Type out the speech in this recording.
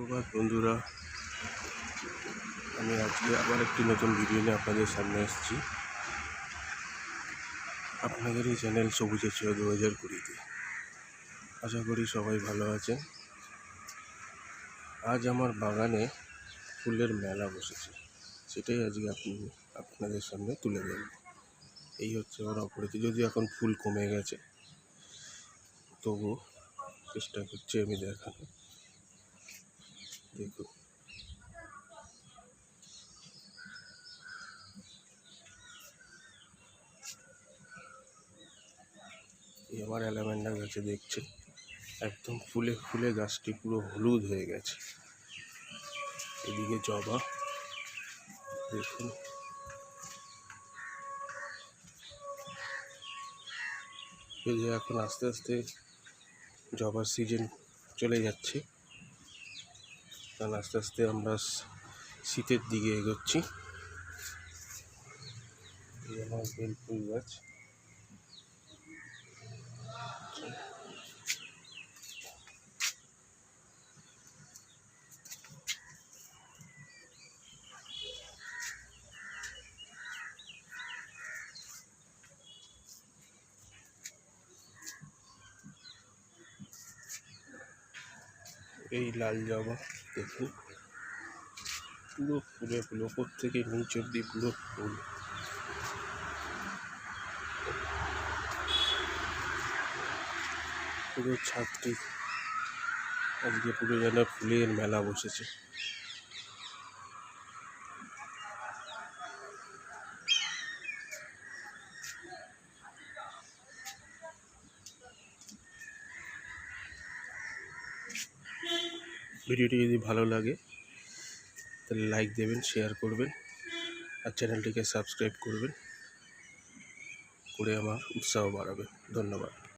সুপ্রভাত বন্ধুরা, আমি আজকে আবার একটি নতুন ভিডিও নিয়ে আপনাদের সামনে এসেছি। আপনাদের এই চ্যানেল সবুজে ছিল 2020-তে। আশা করি সবাই ভালো আছেন। আজ আমার বাগানে ফুলের মেলা বসেছে, সেটাই আজকে আপনাদের সামনে তুলে ধরব। এই হচ্ছে আমার অপরিচিত, যদি এখন ফুল কমে গেছে, তবু চেষ্টা করছি আমি দেখানো। দেখুন, এই আমার অ্যালামেন্ডার গাছে দেখছেন, একদম ফুলে ফুলে গাছটি পুরো হলুদ হয়ে গেছে। এদিকে জবা দেখুন, এই যে এখন আস্তে আস্তে জবার সিজন চলে যাচ্ছে, কারণ আস্তে আস্তে আমরা শীতের দিকে এগোচ্ছি। এই আমার বেল ফুল গাছ, এই লাল জবা দেখুন, পুরো ফুলে ফুল, ওপর থেকে নিচ অব্দি পুরো ফুল। পুরো ছাদটি আজকে পুরো যেন ফুলের মেলা বসেছে। ভিডিওটি যদি ভালো লাগে তাহলে লাইক দেবেন, শেয়ার করবেন, আর চ্যানেলটিকে সাবস্ক্রাইব করবেন, করে আমার উৎসাহ বাড়াবে। ধন্যবাদ।